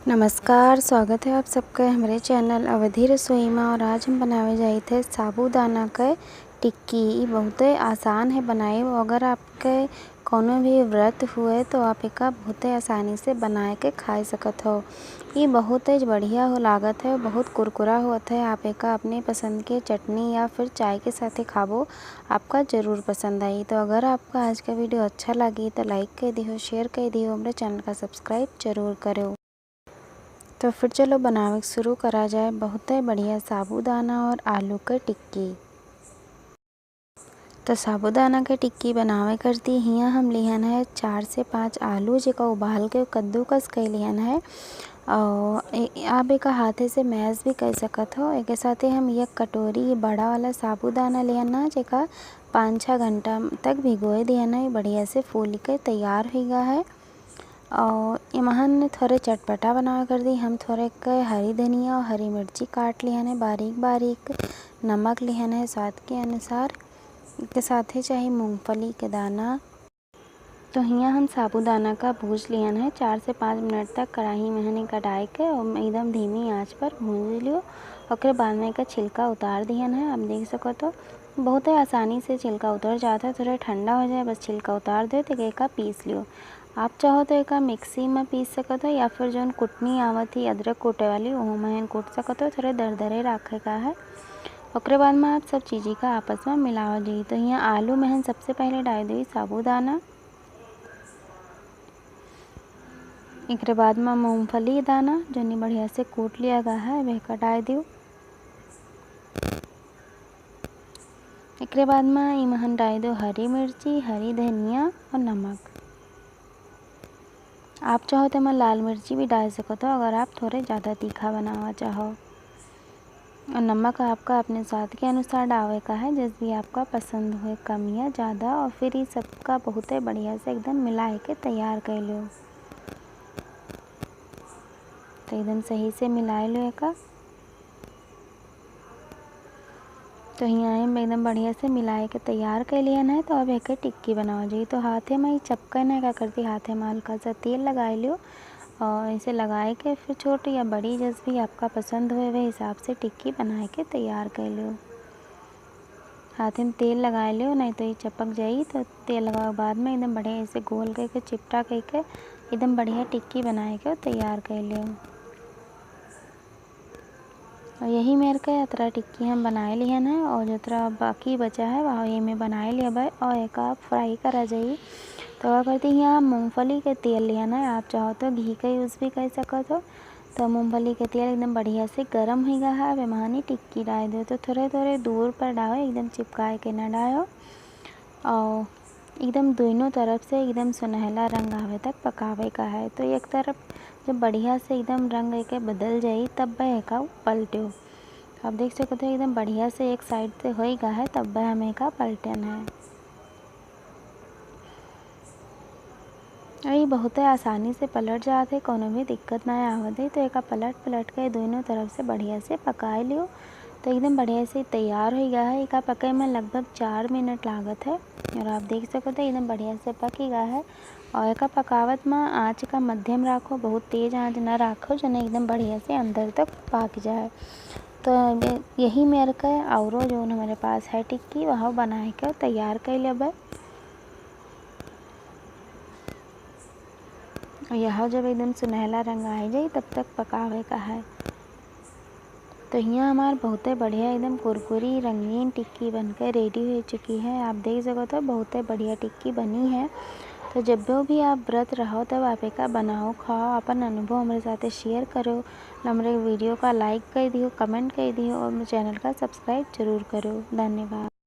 नमस्कार, स्वागत है आप सबका हमारे चैनल अवधि रसोई में। और आज हम बनावे जाए थे साबूदाना के टिक्की। ये बहुत आसान है बनाए। अगर आपके कोनो भी व्रत हुए तो आप एका बहुत आसानी से बना के खा सकत हो। ये बहुत बढ़िया हो लागत है, बहुत कुरकुरा होता है। आप एका अपने पसंद के चटनी या फिर चाय के साथ खाबो, आपका ज़रूर पसंद आई। तो अगर आपका आज का वीडियो अच्छा लगी तो लाइक कर दियो, शेयर कर दियो, हमारे चैनल का सब्सक्राइब जरूर करो। तो फिर चलो बनावे शुरू करा जाए। बहुत बढ़िया साबूदाना और आलू के टिक्की। तो साबूदाना के टिक्की बनावे करती हियाँ हम लिहन है 4 से 5 आलू, जेका उबाल के कद्दूकस कर लिहन है। और आप एक हाथे से मैश भी कर सकत हो। एक साथे हम एक कटोरी बड़ा वाला साबूदाना लिहन है, जेका 5-6 घंटा तक भिगोए दिहन है। बढ़िया से फूल के तैयार हो गया है। और इमहन थोड़े चटपटा बना कर दी हम थोड़े के हरी धनिया और हरी मिर्ची काट लिहन है बारीक बारीक। नमक लिहन है स्वाद के अनुसार। इसके साथ ही चाहिए मूंगफली के दाना। तो यहाँ हम साबूदाना का भूज लिहन है 4 से 5 मिनट तक कढ़ाई में हने कढ़ाई के और एकदम धीमी आंच पर भून लियो। और बाद में का छिलका उतार दिहन है। आप देख सको तो बहुत आसानी से छिलका उतर जाता है। थोड़ा ठंडा हो जाए बस छिलका उतार दे तो एक पीस लियो। आप चाहो तो एक मिक्सी में पीस सकत हो या फिर जो कुटनी आवत ही अदरक कूटे वाली वो में कूट सकत हो। थोड़े दरदरे रखे का है। उसके बाद में आप सब चीज़ें का आपस में मिलावा जाइए। तो यहाँ आलू में सबसे पहले डाल दी साबूदाना। एक बाद में मूंगफली दाना जो बढ़िया से कूट लिया गया है वह का डाल दियो। एक बाद में इमहन डाल दो हरी मिर्ची, हरी धनिया और नमक। आप चाहो तो मैं लाल मिर्ची भी डाल सकते हो अगर आप थोड़े ज़्यादा तीखा बनाना चाहो। और नमक आपका अपने स्वाद के अनुसार डाले का है, जिस भी आपका पसंद हो, कम या ज़्यादा। और फिर ये सबका बहुत बढ़िया से एकदम मिला के तैयार कर लो। तो एकदम सही से मिला लो का। तो यहाँ में एकदम बढ़िया से मिला के तैयार कर लिया है। तो अब एक टिक्की बनाओ जाइए। तो हाथे में चपकन है क्या करती, हाथे में हल्का सा तेल लगा लियो। और इसे लगाए के फिर छोटी या बड़ी जैस भी आपका पसंद हो वह हिसाब से टिक्की बना के तैयार कर लो। हाथे में तेल लगा लियो, नहीं तो ये चपक जाई। तो तेल लगाओ बाद में एकदम बढ़िया ऐसे गोल करके चिपटा करके एकदम बढ़िया टिक्की बनाए के तैयार कर लियो। और यही मेरे का यात्रा टिक्की हम बनाए लिहन है। और जितना बाकी बचा है वह ये में बनाए लिया भाई। और एक आप फ्राई करा जाइए। तो क्या करती हैं आप मूंगफली के तेल लिया है। आप चाहो तो घी का यूज़ भी कर सकते हो। तो मूंगफली के तेल एकदम बढ़िया से गर्म हो गया है। वे महानी टिक्की डाल दो। तो थोड़े थोड़े दूर पर डालो, एकदम चिपकाए के ना डालो। और एकदम दोनों तरफ से एकदम सुनहला रंग आवे तक पकावे का है। तो एक तरफ जब बढ़िया से एकदम रंग के बदल जाए तब वह का पलटो। आप देख सकते हो एकदम बढ़िया से एक साइड से हो गया है, तब वह हमें का पलटन है। ये बहुत आसानी से पलट जाते, कोनो भी दिक्कत ना आवत है। तो एक पलट पलट के दोनों तरफ से बढ़िया से पका लियो। तो एकदम बढ़िया से तैयार हो गया है। एक पके में लगभग 4 मिनट लागत है। और आप देख सकते हो एकदम बढ़िया से पक गया है। और एक पकावत में आँच का मध्यम रखो, बहुत तेज़ आँच ना रखो जो एकदम बढ़िया से अंदर तक पक जाए। तो यही मेरे का और जो हमारे पास है टिक्की वह बना कर तैयार कर लेब। और यह जब एकदम सुनहला रंग आ जाए तब तक पकावे का है। तो यहाँ हमारे बहुत बढ़िया एकदम कुरकुरी रंगीन टिक्की बनकर रेडी हो चुकी है। आप देख सकते हो बहुत बढ़िया टिक्की बनी है। तो जब भी आप व्रत रहो तब आप एक बनाओ, खाओ, अपन अनुभव हमारे साथ शेयर करो। हमारे वीडियो का लाइक कर दियो, कमेंट कर दियो और मेरे चैनल का सब्सक्राइब जरूर करो। धन्यवाद।